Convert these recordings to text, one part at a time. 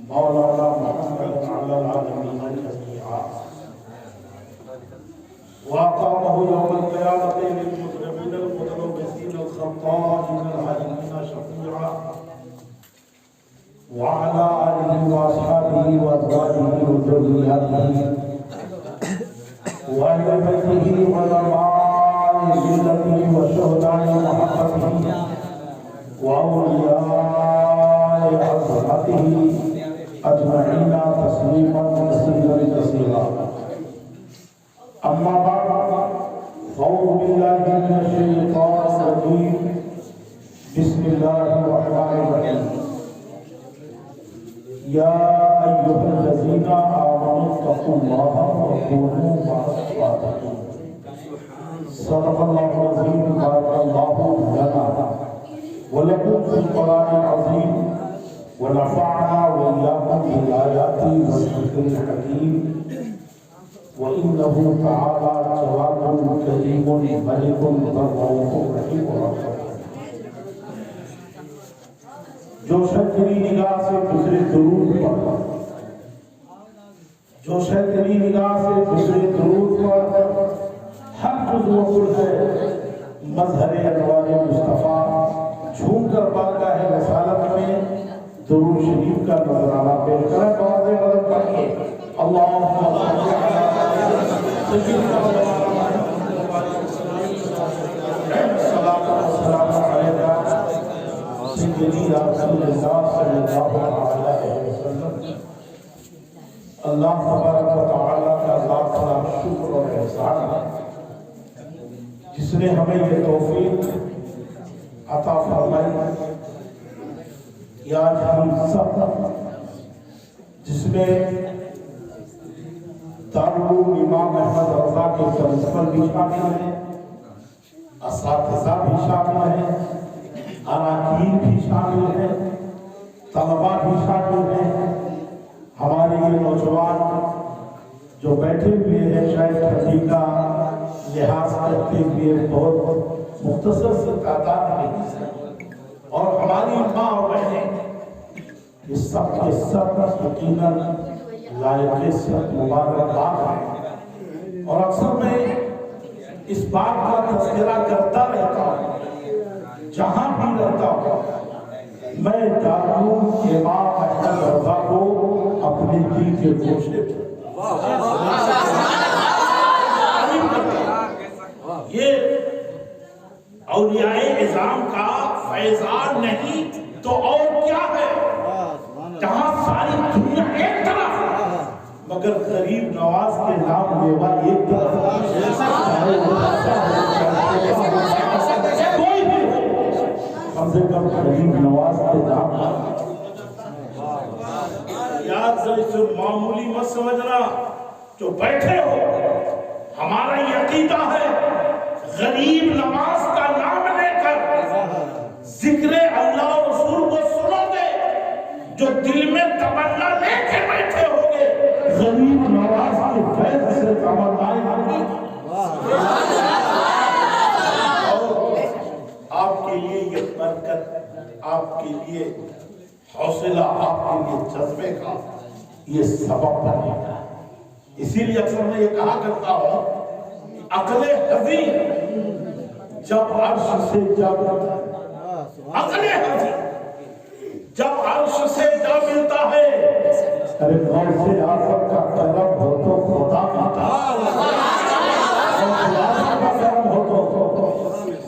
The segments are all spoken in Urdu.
مولانا محمد على العالمين جميعا وأقامه يوم القيامة للمجرمين المتلبسين الخطائين العالمين شفيعا وعلى آله وأصحابه وأزواجه وذرياته وأهل بيته وعلماء ملته وشهداء محبته وأولياء عظمته أجمعين تسليما كثيرا كثيرا. أما بعد فأعوذ بالله من الشيطان الرجيم بسم الله الرحمن الرحيم. يا أيها الذين آمنوا اتقوا الله وكونوا مع الصادقين. صدق الله العظيم. بارك الله لنا ولكم في القرآن العظيم ونفعنا وإياكم بالآيات والذكر الحكيم وإنه تعالى جواد كريم ملك رؤوف رحيم رحيم. جو شخص تیری نگاہ سے گزرے درود پر، جو شخص تیری نگاہ سے گزرے درود پر ہر جزو پر ہے مظہر انوار مصطفیٰ جھوم کر بارگاہ رسالت میں درود شریف کا نظرانہ پیش کریں. بہت مدد پڑھیے اللہم صلی علی سیدنا صلاۃ و سلام علیکہ سیدی رسول اللہ صلی اللہ علیہ وسلم. اللہ تبارک و تعالیٰ کا لاکھ لاکھ شکر اور احسان ہے جس نے ہمیں یہ توفیق عطا فرمائی کہ آج ہم سب جس میں دارالعلوم امام احمد رضا کے پرنسپل بھی شامل ہیں، اساتذہ بھی شامل ہیں، اراکین بھی شامل ہیں، طلباء بھی شامل ہیں. ہمارے یہ نوجوان جو بیٹھے ہوئے ہیں شاید ٹھنڈی کا لحاظ کرتے ہوئے بہت مختصر سے تعداد میں، اور ہماری ماں اور بہنیں یہ سب کے سب یقیناً لائق سے مبارکباد ہیں. اور اکثر میں اس بات کا تذکرہ کرتا رہتا ہوں جہاں بھی رہتا ہوں، میں دارالعلوم امام احمد رضا کو اپنے دل کے گوشے یہ اولیاء اعظام کا فیضان نہیں تو اور کیا ہے، جہاں ساری دنیا ایک طرف مگر غریب نواز کے نام لیوا ایک طرف. کوئی بھی کم سے کم غریب نواز کے نام یاد سے معمولی مت سمجھنا. جو بیٹھے ہو ہمارا یہ عقیدہ ہے غریب نواز کا نام لے کر ذکر اللہ اور رسول کو سنو گے، جو دل میں تمنا لے کے بیٹھے ہوگے غریب نواز کے فیض سے تمنائیں ہوگی. آپ کے لیے یہ برکت، آپ کے لیے حوصلہ، آپ کے لیے جذبے کا یہ سبب بنے گا. اسی لیے اکثر میں یہ کہا کرتا ہوں عقل حزین جب عرش سے جب عقل حزین جب عرش سے جا ملتا ہے، ارے غور سے آفت کا کرم ہو تو خدا ملتا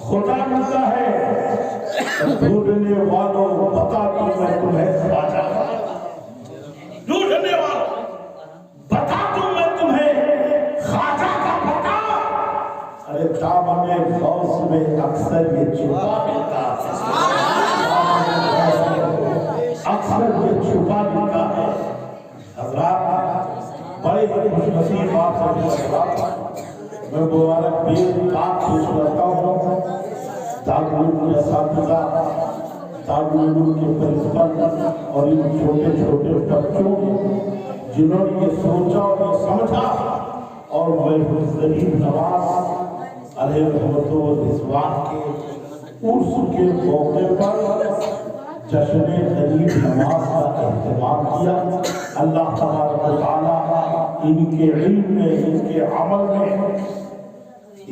خدا ملتا ہے. ڈھونڈنے والوں بتا دوں میں تمہیں خواجہ، ڈھونڈنے والوں بتا دوں میں تمہیں خواجہ کا پتا. ارے دامن غوث میں اکثر یہ چھپا ملتا ہے، اکثر یہ چھپا ملتا ہے. حضرات بڑے خوش نصیب آپ سبھی حضرات، میں مبارک پیر پاک پیش کرتا ہوں دارالعلوم کے اساتذہ، دارالعلوم کے پرنسپل اور ان چھوٹے چھوٹے بچوں جنہوں نے یہ سوچا اور یہ سمجھا اور محفوظ غریب نواز علیہ رحمت و رضوان کے عرس کے موقع پر جشن غریب نواز کا اہتمام کیا۔ اللہ تبارک و تعالیٰ ان کے علم میں، ان کے عمل میں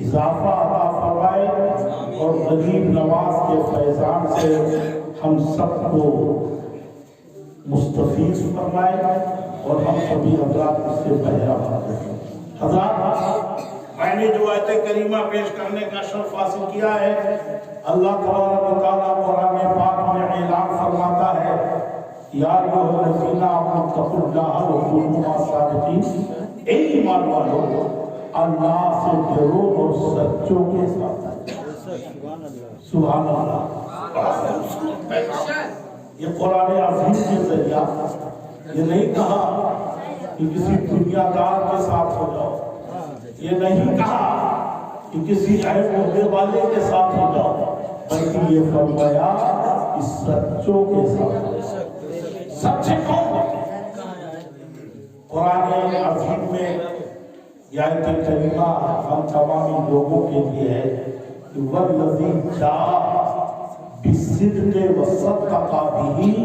اضافہ عطا فرمائے اور غریب نواز کے فیضان سے ہم سب کو مستفیض فرمائے اور ہم سبھی حضرات اس سے بہرہ بنائے۔ حضرات، میں نے جو آیت کریمہ پیش کرنے کا شرف حاصل کیا ہے، اللہ تبارک و تعالیٰ قرآن پاک میں اعلان فرماتا ہے، یا ایھا الذین آمنوا اتقوا اللہ وکونوا مع الصادقین، اے ایمان والو اللہ سے ڈرو اور سچوں کے ساتھ آئے۔ سبحان اللہ، بڑا خوبصورت پیغام۔ یہ قرآن عظیم کے ذریعہ یہ نہیں کہا کہ کسی دنیا دار کے ساتھ ہو جاؤ، یہ نہیں کہا کہ کسی عیب عہدے والے کے ساتھ ہو جاؤ، بلکہ یہ فرمایا کہ سچوں کے ساتھ۔ سچے کون؟ قرآن عظیم میں یہ آیت کریمہ ہم تمامی لوگوں کے لیے ہے کہ والذی جاء بالصدق وصدق به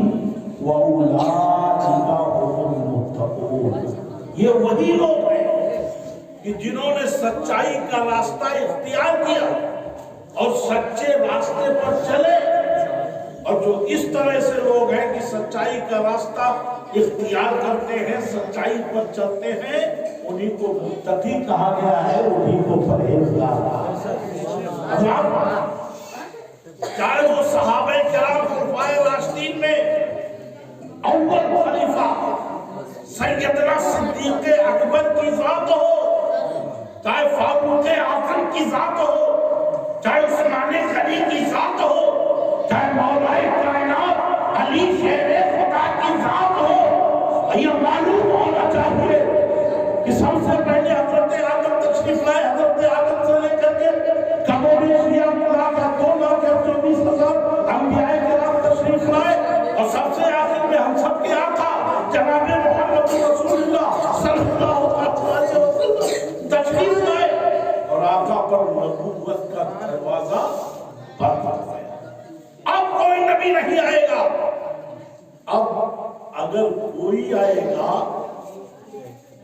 واولئک هم المتقون۔ یہ وہی لوگ ہیں کہ جنہوں نے سچائی کا راستہ اختیار کیا اور سچے راستے پر چلے، اور جو اس طرح سے لوگ ہیں کہ سچائی کا راستہ اختیار کرتے ہیں، سچائی پر چلتے ہیں، انہی کو متقی کہا گیا ہے، انہی کو پرہیزگار کہا گیا ہے۔ چاہے وہ صحابہ کرام خلفائے راشدین میں اول خلیفہ سیدنا صدیق اکبر کی ذات ہو، چاہے فاروق اعظم کی ذات ہو، چاہے عثمان غنی کی ذات ہو، چاہے مولا کائنات علی شیر خدا کی ذات ہو، یہ معلوم ہونا چاہیے کہ سب سے پہلے حضرت آدم تشریف لائے، حضرت آدم سے لے کر کے انبیاء کرام تشریف لائے، اور سب سے آخر میں ہم سب کے آقا جناب محمد رسول اللہ صلی اللہ علیہ وسلم تشریف لائے، اور آقا پر نبوت کا دروازہ بند ہو گیا۔ اب کوئی نبی نہیں آئے گا۔ اب اگر کوئی آئے گا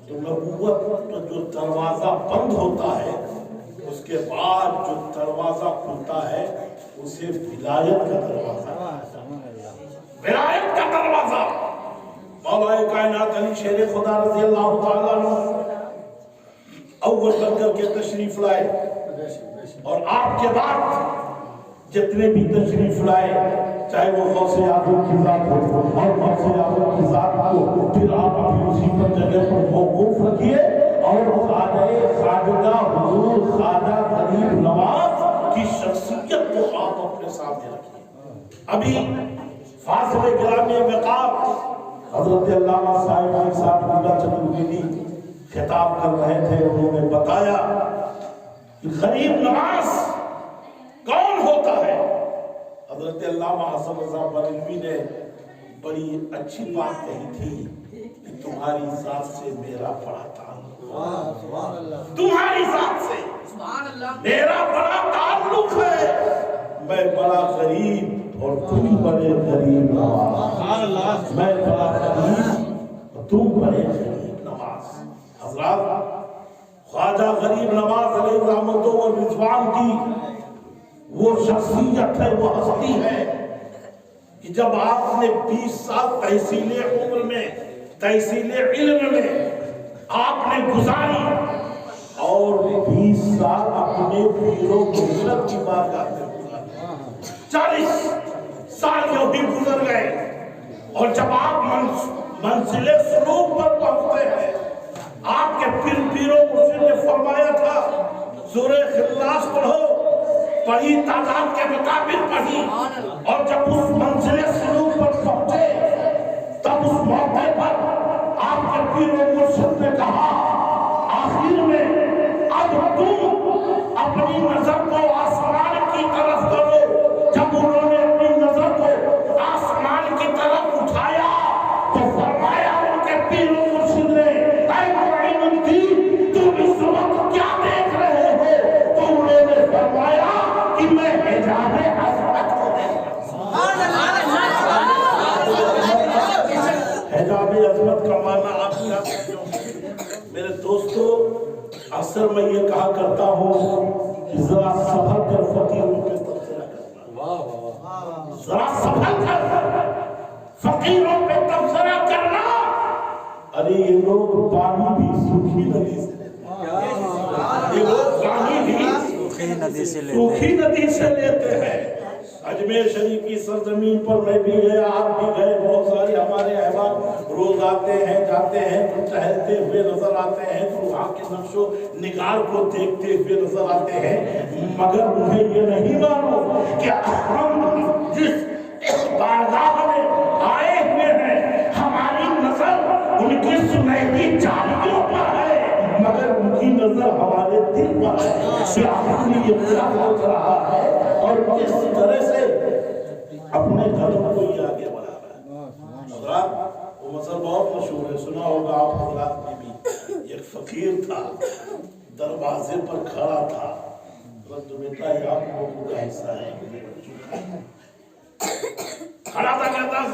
تو نبوت کا جو دروازہ بند ہوتا ہے، اس کے بعد جو دروازہ کھلتا ہے اسے ولایت کا دروازہ، ولایت کا دروازہ۔ مولا کائنات علی شیر خدا رضی اللہ تعالیٰ عنہ اول بن کر کے تشریف لائے، اور آپ کے بعد جتنے بھی تشریف لائے، چاہے وہ غوث اعظم کی ذات ہو اور غوث اعظم کی ذات کو پھر آپ اپنی اسی پر جگہ پر موقوف رکھیے، اور خواجہ حضور خواجہ غریب نواز کی شخصیت کو آپ اپنے سامنے رکھیے۔ ابھی فاضل گرامی وقار حضرت علامہ صاحب اللہ چترویدی خطاب کر رہے تھے، انہوں نے بتایا کہ غریب نواز کون ہوتا ہے۔ حضرت علامہ حسن رضا بریلوی نے بڑی اچھی بات کہی تھی کہ تمہاری ذات سے میرا بڑا تعلق، تمہاری ذات سے میرا بڑا تعلق ہے، میں بڑا غریب اور تم بڑے غریب نواز، میں بڑا غریب اور تم بڑے غریب نواز۔ حضرات، خواجہ غریب نواز علیہ رحمت و رضوان کی وہ شخصیت ہے، وہ ہستی ہے کہ جب آپ نے 20 سال تحصیل عمر میں، تحصیل علم میں آپ نے گزاری، اور 20 سال اپنے پیر و مرشد کی بارگاہ میں گزاری، 40 سال جو بھی گزر گئے، اور جب آپ منزل سلوک پر پہنچتے ہیں، آپ کے پیر و مرشد نے فرمایا تھا سورہ اخلاص پڑھو، پڑھی تعداد کے مطابق پڑھی، اور جب اس منزل سلوک پر پہنچے تب اس موقع پر آپ کے پیر و مرشد نے کہا آخر میں اب تم اپنی نظر کو آسمان کی طرف کرو۔ جب انہوں نے اپنی نظر کو آسمان کی طرف اٹھایا تو فرمایا ان کے پیر و مرشد نے اے معین الدین تم اس وقت کیا دیکھ رہے ہو؟ تو انہوں نے فرمایا کہ میں حجاب عظمت کو دیکھ رہا ہوں۔ حجاب عظمت کا معنی آپ کیا سمجھتے ہو؟ میرے دوستو، اکثر میں یہ کہا کرتا ہوں کہ ذرا سفر کر فقیروں پہ تبصرہ کرنا، ذرا سفر کر فقیروں پہ تبصرہ کرنا۔ ارے یہ لوگ پانی بھی سوکھی ندی سے لیتے ہیں، یہ لوگ پانی بھی سوکھی ندی سے لیتے ہیں۔ اجمیر شریف کی سرزمین پر میں بھی گیا، آپ بھی گئے، بہت سارے ہمارے احباب روز آتے ہیں جاتے ہیں تو ٹہلتے ہوئے نظر آتے ہیں، تو وہاں کے نقش و نگار کو دیکھتے ہوئے نظر آتے ہیں، مگر انہیں یہ نہیں معلوم کہ ہم جس بارگاہ میں آئے ہوئے ہیں ہماری نظر ان کی سنہری جالیوں پر ہے، مگر ان کی نظر ہمارے دل پر ہے کہ آخر یہ کیا سوچ رہا ہے اور کس طرح سے اپنے قدم کو یہ آگے بڑھا رہا ہے۔ حضرات، وہ مثل بہت مشہور ہے، سنا ہوگا آپ حضرات نے بھی۔ ایک فقیر تھا، دروازے پر کھڑا تھا، تو بیٹا یہ آپ لوگوں کا حصہ ہے، کھڑا تھا، کہتا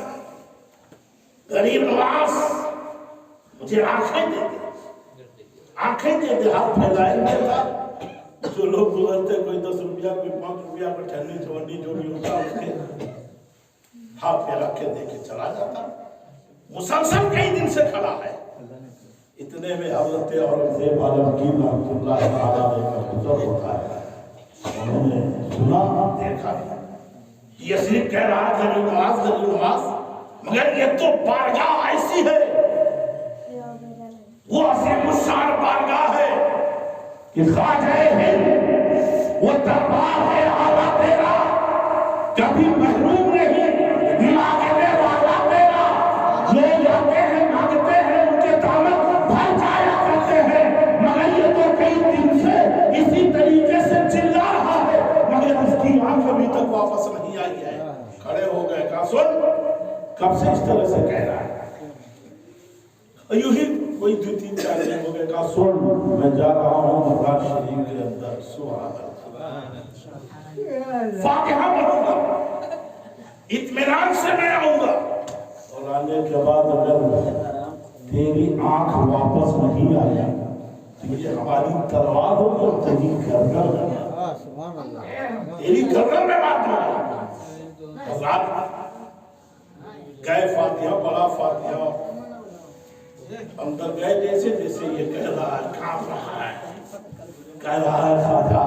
غریب نواز مجھے آنکھیں دے دے، آنکھیں دے دے، ہاتھ پھیلائے دیتا۔ جو لوگ گزرتے، کوئی 10 روپیہ کوئی 5 روپیہ کوئی ٹھنڈی چونڈی جو بھی ہوتا اس کے ہاتھ پھیلا کے دے کے چلا جاتا۔ مسلسل کئی دن سے کھڑا ہے۔ اتنے میں حضرت اورنگزیب عالمگیر رحمۃ اللہ تعالیٰ کا گزر ہوتا ہے، انہوں نے سنا دیکھا، یہ صرف کہہ رہا غریب نواز، مگر یہ تو بارگاہ ایسی ہے، وہ عظیم الشان بارگاہ ہے کہ خواجہ ہند، وہ دربار ہے اعلیٰ تیرا، کبھی محروم نہیں، مانگنے والا تیرا، لوگ آتے ہیں مانگتے ہیں، ان کے دامن بھر جایا کرتے ہیں، مگر یہ تو کئی دن سے اسی طریقے سے چلا رہا ہے، مگر اس کی آنکھ ابھی تک واپس نہیں آئی ہے۔ کھڑے ہو گئے، کہا سن، کب سے اس طرح سے کہہ رہا ہے؟ یوں ہی کوئی 2-3-4 دن ہو گئے، کہا سن، میں جا رہا ہوں مزار شریف کے اندر، سبحان اللہ، فاتحہ پڑھوں گا، اطمینان سے میں آؤں گا، اور آنے کے بعد اگر تیری آنکھ واپس نہیں آئی تو یہ ہماری تلوار ہوگی اور تیری گردن میں بات ہوگی۔ حضرات گئے، فاتحہ پڑھا، فاتحہ اندر گئے، جیسے جیسے یہ کہہ رہا ہے، کانپ رہا ہے، کہہ رہا ہے خواجہ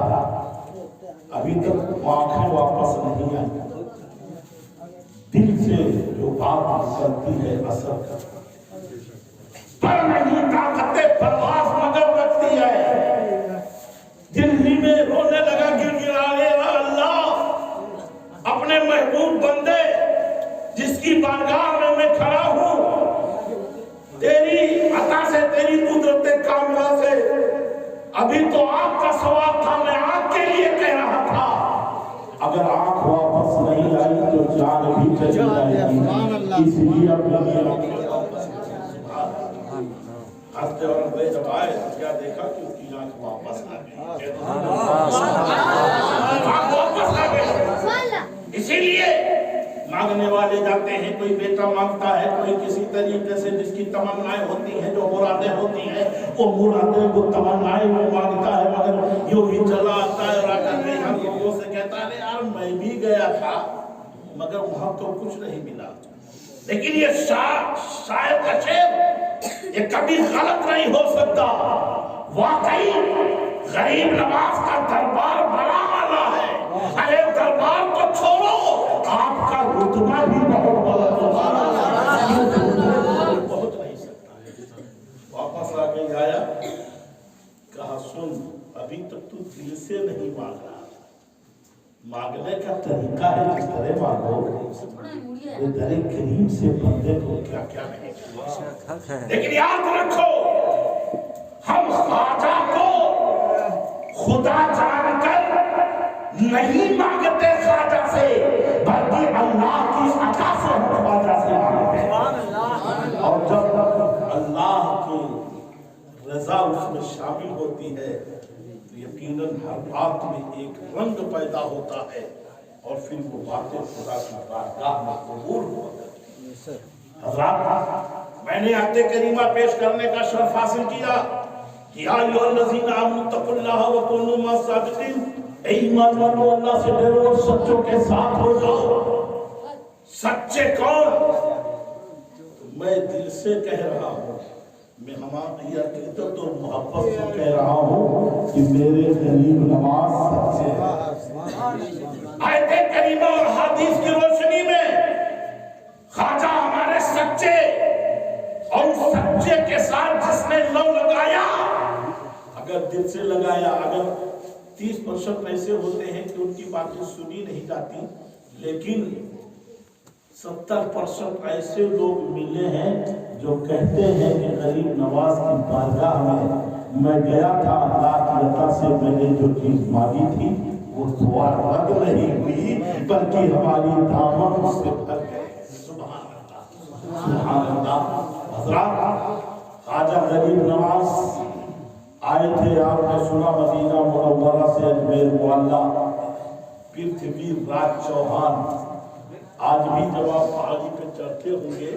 ابھی تک آنکھیں واپس نہیں آئی، دل سے جو بات نکلتی ہے اثر کرتی، پر نہیں طاقت پرواز مگر رکھتی ہے۔ دل ہی میں رونے لگا، گڑگڑانے لگا، اللہ اپنے محبوب بندے جس کی بارگاہ میں کھڑا ہوں، تیری عطا سے، تیری قدرت کاملہ سے، ابھی تو آنکھ کا سوال تھا، میں آنکھ کے لیے کہہ رہا تھا، اگر آنکھ واپس نہیں آئی تو جان بھی چلی جائے گی، اس لیے اپنی واپس ہنستے اور ہنستے جب آئے تو کیا دیکھا کہ اس کی آنکھ واپس آ گئی، آنکھ واپس آ گئی۔ اسی لیے مانگنے والے جاتے ہیں، کوئی بیٹا مانگتا ہے، کوئی کسی طریقے سے جس کی تمنائیں ہوتی ہیں، جو مرادیں ہوتی ہیں، وہ مرادیں، وہ تمنائیں وہ مانگتا ہے، مگر یوں ہی چلا آتا ہے اور آ کر کے ہم لوگوں سے کہتا ہے یار میں بھی گیا تھا مگر وہاں تو کچھ نہیں ملا۔ لیکن یہ شاعر کا شعر یہ کبھی غلط نہیں ہو سکتا، واقعی غریب نواز کا دربار بڑا والا ہے۔ ارے دربار کو چھوڑو، آپ کا رتبہ بھی بہت بڑا بہت نہیں سکتا ہے۔ واپس آ کے آیا، کہا سن، ابھی تک تو دل سے نہیں مانگ رہا، مانگنے کا طریقہ ہے جس طرح مانگو، در کریم سے بندے کو کیا کیا نہیں کیا، لیکن یاد رکھو ہم خواجہ کو خدا جان کر نہیں مانگتے خواجہ سے، بلکہ اللہ کی عطا سے ہم خواجہ سے مانگتے ہیں، اور جب اللہ کی رضا اس میں شامل ہوتی ہے تو یقیناً ہر بات میں ایک رنگ پیدا ہوتا ہے اور پھر وہ باتیں خدا کی بارگاہ میں قبول ہوا کرتی ہیں۔ حضرات میں نے آیت کریمہ پیش کرنے کا شرف حاصل کیا، یا ایھا الذین آمنوا اتقوا اللہ وکونوا مع الصادقین، اے ایمان والو اللہ سے ڈرو اور سچوں کے ساتھ ہو جاؤ۔ سچے کون؟ میں دل سے کہہ رہا ہوں، میں ہماری عقیدت اور محبت سے کہہ رہا ہوں کہ میرے غریب نواز سچے ہیں۔ آیت کریمہ اور حدیث کی روشنی میں خواجہ ہمارے سچے، اور اس سچے کے ساتھ جس نے لو لگایا، اگر دل سے لگایا، اگر 30% ایسے ہوتے ہیں کہ ان کی باتیں سنی نہیں جاتی، لیکن 70% ایسے لوگ ملے ہیں جو کہتے ہیں کہ غریب نواز کی بارگاہ میں گیا تھا، اللہ کی عطا سے میں نے جو چیز مانگی تھی وہ دعا رد نہیں ہوئی بلکہ ہماری دامن اس سے بھر گئے۔ سبحان اللہ، سبحان اللہ۔ حضرات، خواجہ غریب نواز آئے تھے، آپ نے سنا مدینہ منورہ سے اجمیر معلیٰ، پرتھوی راج چوہان۔ آج بھی جب آپ پہاڑی پہ چڑھتے ہوں گے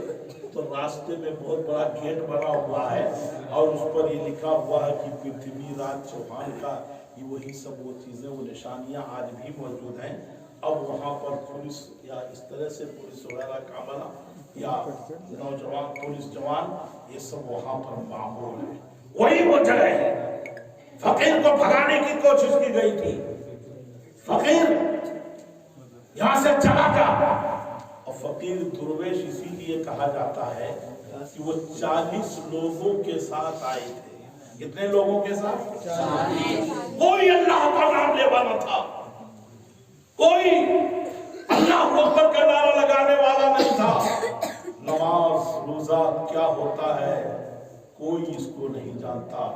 تو راستے میں بہت بڑا گیٹ بنا ہوا ہے اور اس پر یہ لکھا ہوا ہے کہ پرتھوی راج چوہان کا، یہ وہی سب وہ چیزیں، وہ نشانیاں آج بھی موجود ہیں۔ اب وہاں پر پولیس یا اس طرح سے پولیس وغیرہ کا عملہ یا نوجوان پولیس جوان، یہ سب وہاں پر معمول ہے۔ وہی وہ جگہ ہے، فقیر کو بھگانے کی کوشش کی گئی تھی، فقیر یہاں سے چلا جا، اور فقیر درویش اسی لیے کہا جاتا ہے کہ وہ 40 لوگوں کے ساتھ آئے تھے۔ کتنے لوگوں کے ساتھ؟ 40۔ کوئی اللہ کا نام لیوا نہ تھا، کوئی اللہ اکبر کا نعرہ لگانے والا نہیں تھا۔ نماز روزہ کیا ہوتا ہے کوئی اس کو نہیں جانتا،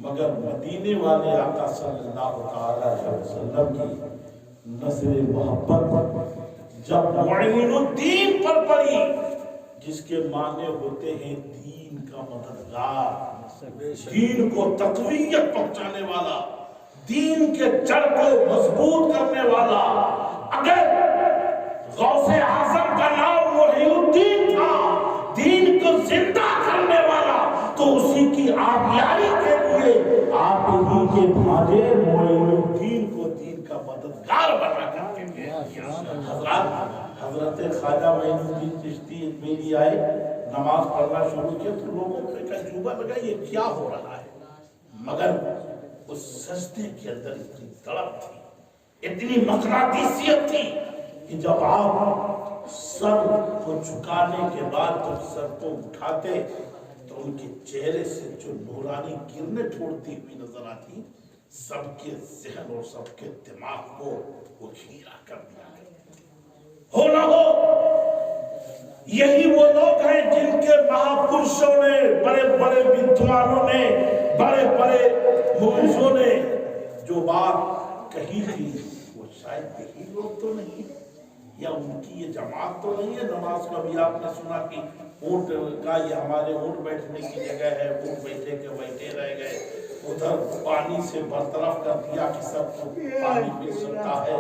مگر مدینے والے آقا صلی اللہ علیہ وسلم کی نظر محبت جب معین الدین پر پڑی، جس کے معنی ہوتے ہیں دین کا مددگار، دین کو تقویت پہنچانے والا، دین کے جڑ کو مضبوط کرنے والا۔ اگر غوث اعظم کا نام محی الدین تھا، دین کو زندہ کرنے والا، تو اسی کی آبیاری کے لیے آپ ہی کے بھاجے معین الدین کو دین کا مددگار بنا کرتے تھے۔ حضرت خواجہ معین الدین چشتی میری آئے، نماز پڑھنا شروع کیا تو لوگوں کو ایک عجوبہ لگا یہ کیا ہو رہا ہے، مگر اس سجدے کے اندر اتنی تڑپ تھی، اتنی مقناطیسیت تھی کہ جب آپ سر کو جھکانے کے بعد جب سر کو اٹھاتے تو ان کے چہرے سے جو نورانی کرنیں چھوڑتی ہوئی نظر آتی، سب کے ذہن اور سب کے دماغ کو وہ گھیرا کر دیا۔ ہو نہ ہو یہی وہ لوگ ہیں جن کے مہاپرشوں نے، بڑے بڑے ودوانوں نے، بڑے بڑے مفسروں نے جو بات کہی تھی، وہ شاید یہی لوگ تو نہیں، یا ان کی یہ جماعت تو نہیں ہے۔ نماز کا بھی آپ نے سنا کہ اونٹ کا، یہ ہمارے اونٹ بیٹھنے کی جگہ ہے، اونٹ بیٹھے کے بیٹھے رہ گئے، ادھر پانی سے برطرف کر دیا کہ سب کو پانی مل سکتا ہے،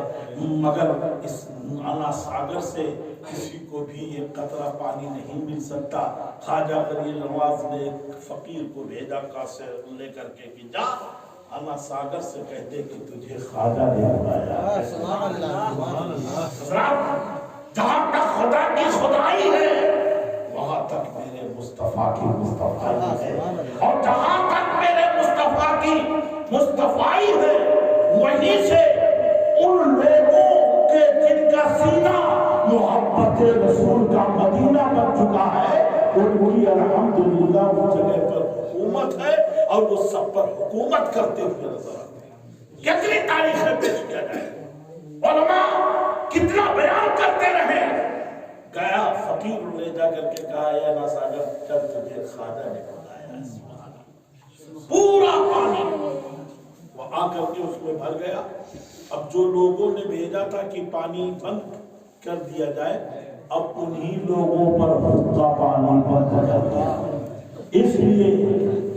مگر اس نالا ساگر سے کسی کو بھی ایک قطرہ پانی نہیں مل سکتا۔ خواجہ غریب نواز نے فقیر کو بھیجا کاسے لے کر کے کہ جا اللہ ساگر سے کہتے کہ تجھے خواجہ نے بلایا۔ جہاں تک خدا کی خدائی ہے وہاں تک میرے مصطفیٰ کی مصطفیٰ ہے، اور جہاں تک میرے مصطفیٰ کی مصطفیٰ ہے وہیں سے ان لوگوں کے جن کا سینہ محبت رسول کا مدینہ بن چکا ہے، ان کی الحمدللہ وہ جگہ پر حکومت ہے اور وہ سب پر حکومت کرتے ہوئے نظر آتے ہیں۔ کتنی تاریخیں پیش کیا جائے، علماء کتنا بیان کرتے رہے، گیا فقیر لے جا کر کے کہا یا نا ساگر چل تجھے خواجہ نے بلایا، پورا پانی وہ آ کر کے اس میں بھر گیا۔ اب جو لوگوں نے بھیجا تھا کہ پانی بند کر دیا جائے، اب انہی لوگوں پر حقہ پانی بند کر دیا، اس لیے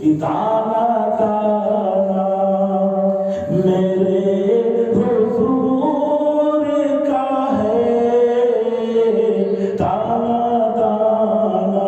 کہ دانا دانا میرے حضور کا ہے، دانا دانا